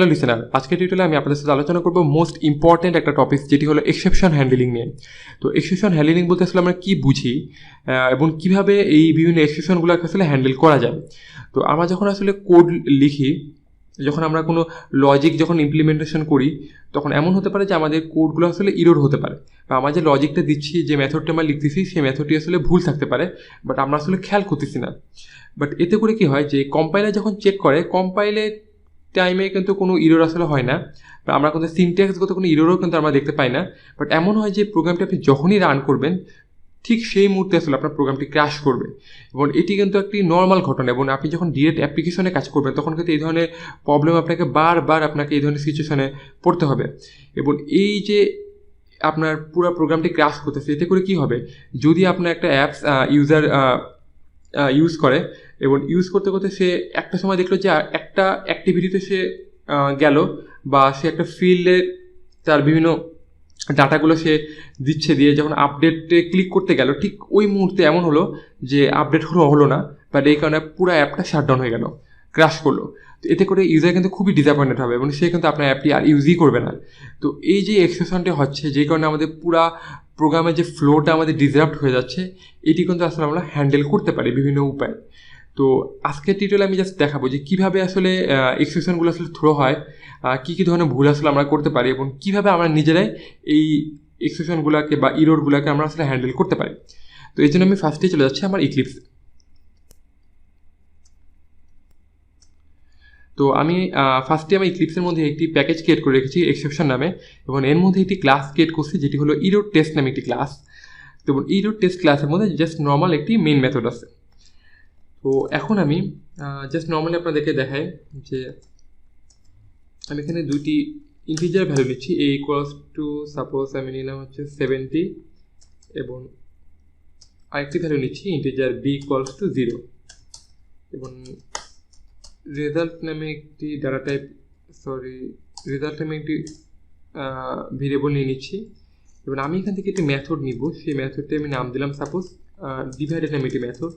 Hello listener, আজকের টিউটোরিয়ালে আমি আপনাদের সাথে আলোচনা করব মোস্ট ইম্পর্ট্যান্ট একটা টপিক, যেটি হলো এক্সেপশন হ্যান্ডলিং নিয়ে। তো এক্সেপশন হ্যান্ডলিং বলতে আসলে আমরা কী বুঝি এবং কীভাবে এই বিভিন্ন এক্সেপশনগুলোকে আসলে হ্যান্ডেল করা যায়। তো আমরা যখন আসলে কোড লিখি, যখন আমরা কোনো লজিক যখন ইমপ্লিমেন্টেশন করি, তখন এমন হতে পারে যে আমাদের কোডগুলো আসলে ইরোর হতে পারে, বা আমরা যে লজিকটা দিচ্ছি, যে মেথডটা আমরা লিখতেছি, সেই মেথডটি আসলে ভুল থাকতে পারে, বাট আমরা আসলে খেয়াল করতেছি না। বাট এতে করে কি হয়, যে কম্পাইলার যখন চেক করে, কম্পাইলের টাইমে কিন্তু কোনো ইরোর আসলে হয় না, বা আমরা কিন্তু সিনট্যাক্সগত কোনো ইরোরও কিন্তু আমরা দেখতে পাই না। বাট এমন হয় যে প্রোগ্রামটি আপনি যখনই রান করবেন, ঠিক সেই মুহূর্তে আসলে আপনার প্রোগ্রামটি ক্র্যাশ করবে, এবং এটি কিন্তু একটি নর্মাল ঘটনা। এবং আপনি যখন ডিরেক্ট অ্যাপ্লিকেশনে কাজ করবেন, তখন কিন্তু এই ধরনের প্রবলেম আপনাকে বারবার এই ধরনের সিচুয়েশনে পড়তে হবে। এবং এই যে আপনার পুরো প্রোগ্রামটি ক্র্যাশ করতেছে, এতে করে কী হবে, যদি আপনার একটা অ্যাপস ইউজার ইউজ করে এবং ইউজ করতে করতে সে একটা সময় দেখলো যে একটা অ্যাক্টিভিটিতে সে গেল, বা সে একটা ফিল্ডে তার বিভিন্ন ডাটাগুলো সে দিয়ে যখন আপডেটে ক্লিক করতে গেল, ঠিক ওই মুহূর্তে এমন হলো যে আপডেট হলো না, বাট এই কারণে পুরো অ্যাপটা শাটডাউন হয়ে গেল, ক্র্যাশ করলো। তো এতে করে ইউজার কিন্তু খুবই ডিসঅ্যাপয়েন্টেড হবে, এবং সে কিন্তু আপনার অ্যাপটি আর ইউজই করবে না। তো এই যে এক্সেপশনটি হচ্ছে, যে কারণে আমাদের পুরা প্রোগ্রামের যে ফ্লোটা আমাদের ডিসরাপ্ট হয়ে যাচ্ছে, এটি কিন্তু আসলে আমরা হ্যান্ডেল করতে পারি বিভিন্ন উপায়ে। তো আজকের টিউটোরিয়ালে আমি জাস্ট দেখাবো যে কীভাবে আসলে এক্সেপশনগুলো আসলে থ্রো হয়, কী কী ধরনের ভুল আসলে আমরা করতে পারি, এবং কীভাবে আমরা নিজেরাই এই এক্সেপশনগুলোকে বা ইরোরগুলোকে আমরা আসলে হ্যান্ডেল করতে পারি। তো এই জন্য আমি ফার্স্টে চলে যাচ্ছি আমার ইক্লিপসে। তো আমি ফার্স্টে আমার ইক্লিপসের মধ্যে একটি প্যাকেজ ক্রিয়েট করে রেখেছি এক্সেপশন নামে, এবং এর মধ্যে একটি ক্লাস ক্রিয়েট করছি, যেটি হলো ইরোর টেস্ট নামে একটি ক্লাস। তো ইরোর টেস্ট ক্লাসের মধ্যে জাস্ট নর্মাল একটি মেইন মেথড আছে। তো এখন আমি জাস্ট নর্মালি আপনাদেরকে দেখাই যে আমি এখানে দুইটি ইন্টিজার ভ্যালু নিচ্ছি। এ ইকুয়ালস টু, সাপোজ আমি নিলাম হচ্ছে 70, এবং আরেকটি ভ্যালু নিচ্ছি ইন্টিজার বি ইকুয়ালস টু 0, এবং রেজাল্ট নামে একটি রেজাল্ট নামে একটি ভেরিয়েবল নিয়ে নিচ্ছি। এবং আমি এখান থেকে একটি মেথড নিব, সেই মেথডটি আমি নাম দিলাম সাপোজ ডিভাইডেড নামে একটি মেথড,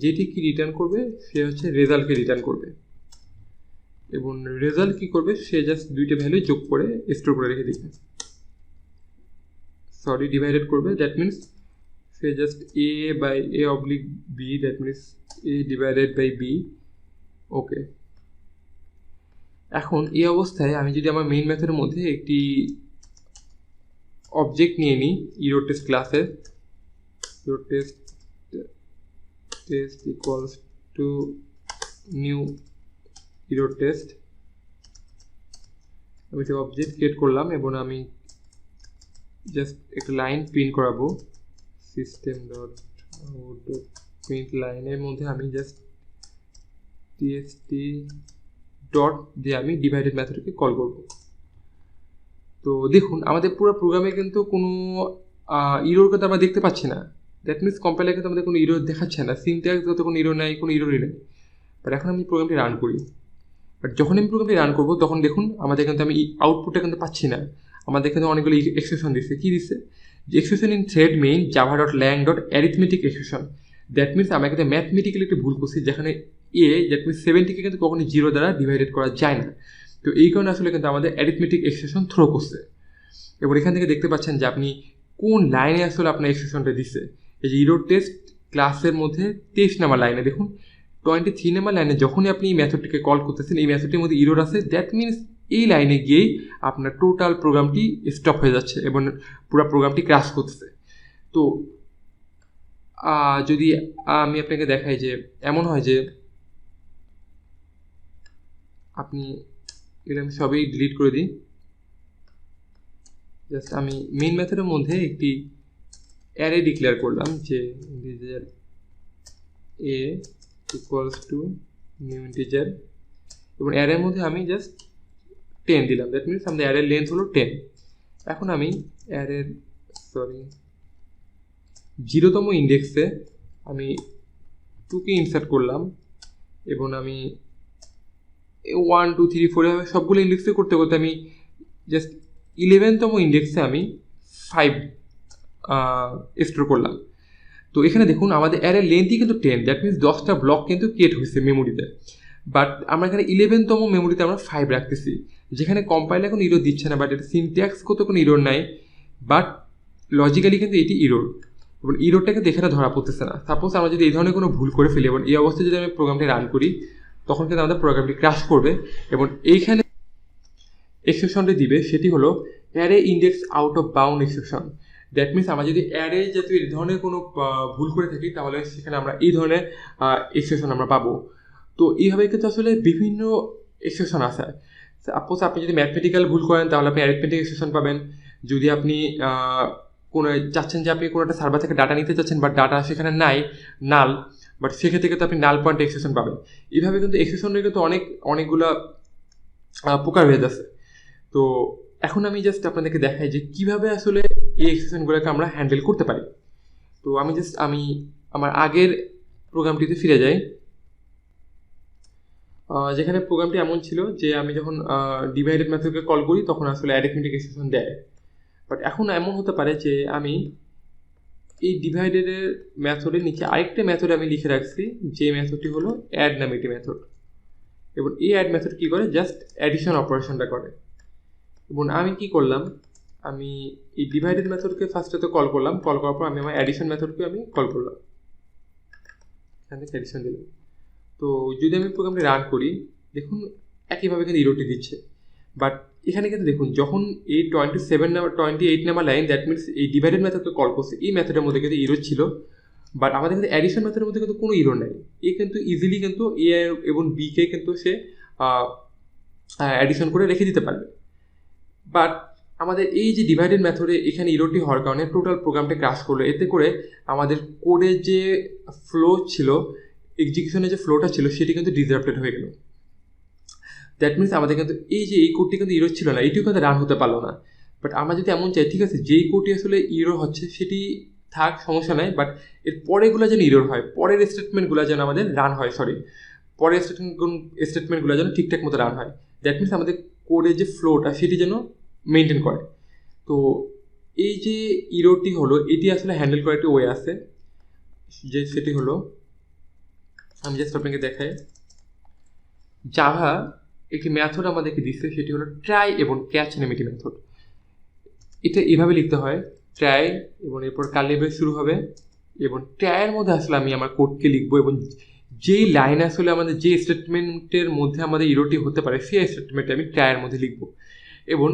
যেটি কি রিটার্ন করবে, সে হচ্ছে রেজাল্টকে রিটার্ন করবে। এবং রেজাল্ট কী করবে, সে জাস্ট দুইটা ভ্যালু যোগ করে স্টোর করে রেখে দিবে, ডিভাইডেড করবে। দ্যাট মিনস সে just a by a oblique b, that means a divided by b. Okay, এখন এই অবস্থায় আমি যদি আমার মেইন মেথডের মধ্যে একটি অবজেক্ট নিয়ে নিই ইরোর টেস্ট ক্লাসের, error test equals to new error test, আমি একটা অবজেক্ট ক্রিয়েট করলাম, এবং আমি জাস্ট একটা লাইন প্রিন্ট করাবো, সিস্টেম ডট আউট প্রিন্ট লাইনের মধ্যে আমি জাস্ট টিএসটি ডট দিয়ে আমি ডিভাইডেড মেথডকে কল করব। তো দেখুন আমাদের পুরো প্রোগ্রামে কিন্তু কোনো ইরোর কথা আমরা দেখতে পাচ্ছি না। দ্যাট মিনস কম্পাইলার কিন্তু আমাদের কোনো ইরোর দেখাচ্ছে না, সিনট্যাক্সগত কোনো ইরোর নাই, কোনো ইরোরই নেই। বাট এখন আমি প্রোগ্রামটি রান করি, বাট যখন আমি প্রোগ্রামটি রান করবো, তখন দেখুন আমাদের কিন্তু আমি আউটপুটটা কিন্তু পাচ্ছি না। আমাদের কিন্তু অনেকগুলো এক্সপ্রেশন দিচ্ছে। কী দিচ্ছে, যে expression in thread main Java dot lang dot arithmetic expression. That means আমরা কিন্তু ম্যাথমেটিক্যালি একটি ভুল করছি, যেখানে এ দ্যাট মিনস 70কে কিন্তু কখনই 0 দ্বারা ডিভাইডেড করা যায় না। তো এই কারণে আসলে কিন্তু আমাদের অ্যারিথমেটিক এক্সপ্রেশন থ্রো করছে। এবং এখান থেকে দেখতে পাচ্ছেন যে আপনি কোন লাইনে আসলে আপনার এক্সপ্রেশনটা দিচ্ছে। এই যে ইরোর টেস্ট ক্লাসের মধ্যে 23 নাম্বার লাইনে দেখুন, 23 নাম্বার লাইনে যখনই আপনি এই মেথডটিকে কল করতেছেন, এই মেথডটির মধ্যে ইরোর আছে। দ্যাট মিনস এই লাইনে গিয়েই আপনার টোটাল প্রোগ্রামটি স্টপ হয়ে যাচ্ছে এবং পুরো প্রোগ্রামটি ক্র্যাশ করতেছে। তো যদি আমি আপনাকে দেখাই যে এমন হয় যে আপনি এগুলো আমি সবই ডিলিট করে দিই, জাস্ট আমি মেইন মেথডের মধ্যে একটি অ্যারে ডিক্লেয়ার করলাম, যে integer A equals to new integer, এবং অ্যারের মধ্যে আমি জাস্ট 10 দিলাম। দ্যাট মিনস আমাদের অ্যারের লেন্থ হলো 10। এখন আমি অ্যারের 0তম ইন্ডেক্সে আমি 2কে ইনসার্ট করলাম, এবং আমি 1 2 3 4 সবগুলো ইন্ডেক্সে করতে করতে আমি জাস্ট 11তম ইন্ডেক্সে আমি 5 স্টোর করলাম। তো এখানে দেখুন আমাদের অ্যারের লেন্থই কিন্তু 10, দ্যাট মিনস 10টা ব্লক কিন্তু ক্রিয়েট হয়েছে মেমোরিতে। বাট আমরা এখানে 11তম মেমোরিতে আমরা 5 রাখতেছি, যেখানে কম্পাইলার এখন ইরর দিচ্ছে না, বাট এটা সিনট্যাক্সগত কোনো ইরর নাই, বাট লজিক্যালি কিন্তু এটি ইরর, এবং ইররটা কিন্তু এখানে ধরা পড়তেছে না। সাপোজ আমরা যদি এই ধরনের কোনো ভুল করে ফেলি এবং এই অবস্থায় যদি আমি প্রোগ্রামটি রান করি, তখন কিন্তু আমাদের প্রোগ্রামটি ক্র্যাশ করবে, এবং এইখানে এক্সেপশনটি দিবে সেটি হলো array index out of bound exception. That means আমরা যদি অ্যারে জাতীয় এই ধরনের কোনো ভুল করে থাকি, তাহলে সেখানে আমরা এই ধরনের এক্সেপশন আমরা পাবো। তো এইভাবে কিন্তু আসলে বিভিন্ন এক্সেপশন আছে। সাপোজ আপনি যদি ম্যাথমেটিক্যাল ভুল করেন, তাহলে আপনি অ্যারিথমেটিক এক্সেপশন পাবেন। যদি আপনি কোনো চাচ্ছেন যে আপনি কোনো একটা সার্ভার থেকে ডাটা নিতে চাচ্ছেন, বাট ডাটা সেখানে নাই, নাল, বাট সেক্ষেত্রে কিন্তু আপনি নাল পয়েন্ট এক্সেপশন পাবেন। এইভাবে কিন্তু এক্সেপশনের কিন্তু অনেকগুলো প্রকার হয়ে যাচ্ছে। তো এখন আমি জাস্ট আপনাদেরকে দেখাই যে কীভাবে আসলে এই এক্সেপশনগুলোকে আমরা হ্যান্ডেল করতে পারি। তো আমি আমার আগের প্রোগ্রামটিতে ফিরে যাই, যেখানে প্রোগ্রামটি এমন ছিল যে আমি যখন ডিভাইডেড মেথডকে কল করি তখন আসলে অ্যারিথমেটিক এক্সেপশন দেয়। বাট এখন এমন হতে পারে যে আমি এই ডিভাইডেডের মেথডের নিচে আরেকটা মেথড আমি লিখে রাখছি, যে মেথডটি হলো অ্যাড নামে একটি মেথড, এবং এই অ্যাড মেথড কী করে, জাস্ট অ্যাডিশন অপারেশনটা করে। এবং আমি কি করলাম, আমি এই ডিভাইডেড মেথডকে ফার্স্টে তো কল করলাম, কল করার পর আমি আমার অ্যাডিশন মেথডকে আমি কল করলাম, এখান থেকে অ্যাডিশন দিলাম। তো যদি আমি প্রোগ্রামটি রান করি, দেখুন একইভাবে কিন্তু ইরোটি দিচ্ছে। বাট এখানে কিন্তু দেখুন যখন এই 28 নাম্বার লাইন, দ্যাট মিনস এই ডিভাইডেড মেথডকে কল করছে, এই মেথডের মধ্যে কিন্তু ইরো ছিল, বাট আমাদের কিন্তু অ্যাডিশন মেথডের মধ্যে কিন্তু কোনো ইরো নেই। এই কিন্তু ইজিলি কিন্তু এ এবং বিকে কিন্তু সে অ্যাডিশন করে রেখে দিতে পারবে। বাট আমাদের এই যে ডিভাইডেড মেথডে এখানে ইরোটি হওয়ার কারণে টোটাল প্রোগ্রামটা ক্র্যাশ করলো। এতে করে আমাদের কোডের যে ফ্লো ছিল, এক্সিকিউশনের যে ফ্লোটা ছিল, সেটি কিন্তু ডিসরাপ্টেড হয়ে গেল। দ্যাট মিনস আমাদের কিন্তু এই কোডটি কিন্তু ইরো ছিল না, এটিও কিন্তু রান হতে পারলো না। বাট আমরা যদি এমন চাই, ঠিক আছে যেই কোডটি আসলে ইরো হচ্ছে সেটি থাক, সমস্যা নাই, বাট এর পরেগুলো যেন ইরোর হয়, পরের স্টেটমেন্টগুলো যেন আমাদের রান হয়, পরের স্টেটমেন্টগুলো যেন ঠিকঠাক মতো রান হয়। দ্যাট মিনস আমাদের কোডের যে ফ্লোটা সেটি যেন মেনটেন করে। তো এই যে ইরোটি হলো, এটি আসলে হ্যান্ডেল করার একটি ওয়ে আছে, যে সেটি হলো, আমি জাস্ট আপনাকে দেখাই, জাভা একটি মেথড আমাদেরকে দিচ্ছে, সেটি হলো ট্রাই এবং ক্যাচ নামে একটি মেথড। এটা এভাবে লিখতে হয়, ট্রাই এবং এরপর কার্লি ব্রেস শুরু হবে, এবং ট্রাইয়ের মধ্যে আসলে আমি আমার কোডকে লিখবো, এবং যেই লাইন আসলে আমাদের যে স্টেটমেন্টের মধ্যে আমাদের ইরোটি হতে পারে, সেই স্টেটমেন্টে আমি ট্রাইয়ের মধ্যে লিখবো। এবং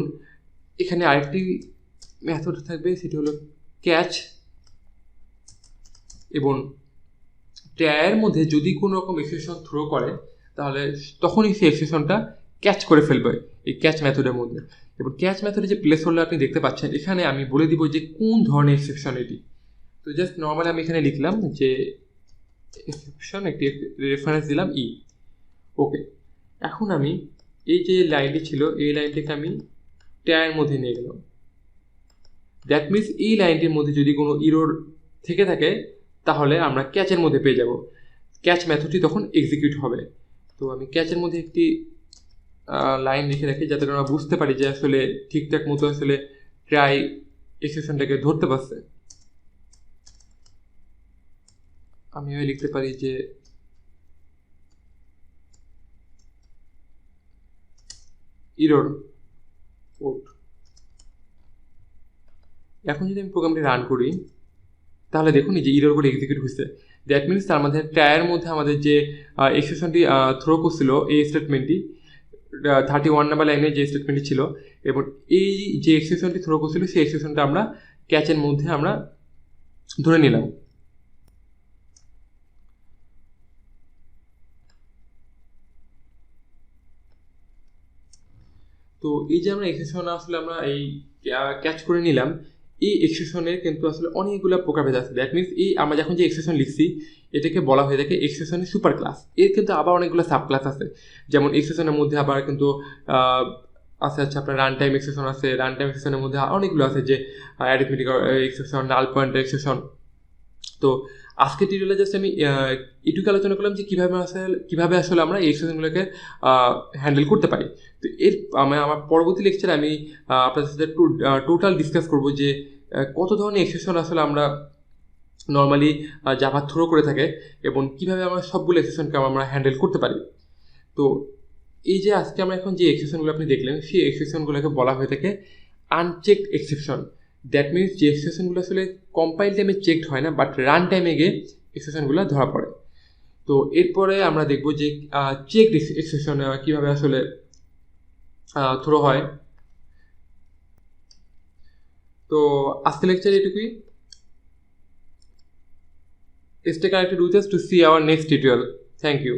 এখানে আরেকটি মেথড থাকবে, সেটি হলো ক্যাচ, এবং ট্রাইয়ের মধ্যে যদি কোনো রকম এক্সেপশন থ্রো করে, তাহলে তখনই সেই এক্সেপশনটা ক্যাচ করে ফেলবে এই ক্যাচ মেথডের মধ্যে। এবং ক্যাচ মেথডে যে প্লেস হোল্ডার আপনি দেখতে পাচ্ছেন, এখানে আমি বলে দিব যে কোন ধরনের এক্সেপশন এটি। তো জাস্ট নর্মালি আমি এখানে লিখলাম যে এক্সেপশন, একটি রেফারেন্স দিলাম ই, ওকে। এখন আমি এই যে লাইনটি ছিল, এই লাইনটিকে আমি ট্রাইয়ের মধ্যে নিয়ে গেলাম। দ্যাট মিনস এই লাইনটির মধ্যে যদি কোনো ইরোর থেকে থাকে, তাহলে আমরা ক্যাচের মধ্যে পেয়ে যাব, ক্যাচ মেথডটি তখন এক্সিকিউট হবে। তো আমি ক্যাচের মধ্যে একটি লাইন লিখে রাখি, যাতে আমরা বুঝতে পারি যে আসলে ঠিকঠাক মতো আসলে ট্রাই এক্সেপশনটাকে ধরতে পারছে। আমি লিখতে পারি যে ইরর কোড। এখন যদি আমি প্রোগ্রামটি রান করি, তাহলে দেখুন এই যে ইরর কোড এক্সিকিউট হয়েছে। দ্যাট মিনস তার মধ্যে ট্রাইয়ের মধ্যে আমাদের যে এক্সেপশনটি থ্রো করছিল, এই স্টেটমেন্টটি 31 নাম্বার লাইনে যে স্টেটমেন্টটি ছিল, এবং এই যে এক্সেপশনটি থ্রো করছিল, সেই এক্সেপশনটা আমরা ক্যাচের মধ্যে আমরা ধরে নিলাম। তো এই যে আমরা এক্সেপশন আসলে আমরা এই ক্যাচ করে নিলাম, এই এক্সেপশনের কিন্তু আসলে অনেকগুলো প্রকারভেদ আছে। দ্যাট মিনস এই আমরা যখন যে এক্সেপশন লিখছি, এটাকে বলা হয়ে থাকে এক্সেপশনের সুপার ক্লাস। এর কিন্তু আবার অনেকগুলো সাব ক্লাস আছে, যেমন এক্সেপশনের মধ্যে আবার কিন্তু আছে আপনার রান টাইম এক্সেপশন আছে, রান টাইম এক্সেপশনের মধ্যে অনেকগুলো আছে, যে অ্যারিথমেটিক এক্সেপশন, নাল পয়েন্ট এক্সেপশন। তো আজকে টিউটোরিয়ালে জাস্ট আমি এটুকু আলোচনা করলাম যে কীভাবে আসলে আমরা এই এক্সেপশনগুলোকে হ্যান্ডেল করতে পারি। তো আমার পরবর্তী লেকচারে আমি আপনাদের সাথে টোটাল ডিসকাস করবো যে কত ধরনের এক্সেপশন আসলে আমরা নর্মালি জাভা থ্রো করে থাকে, এবং কীভাবে আমরা সবগুলো এক্সেপশনকে আমরা হ্যান্ডেল করতে পারি। তো এই যে আজকে আমরা এখন যে এক্সেপশনগুলো আপনি দেখলেন সেই এক্সেপশনগুলোকে বলা হয়ে থাকে আনচেকড এক্সেপশন। দ্যাট মিনস যে এক্সেপশনগুলো আসলে কম্পাইল টাইমে চেকড হয় না, বাট রান টাইমে গিয়ে এক্সেপশনগুলো ধরা পড়ে। তো এরপরে আমরা দেখব যে চেকড এক্সেপশন কীভাবে আসলে থ্রো হয়। তো আজকে লেকচার এটুকুই। Stay connected with us to see our next tutorial. Thank you.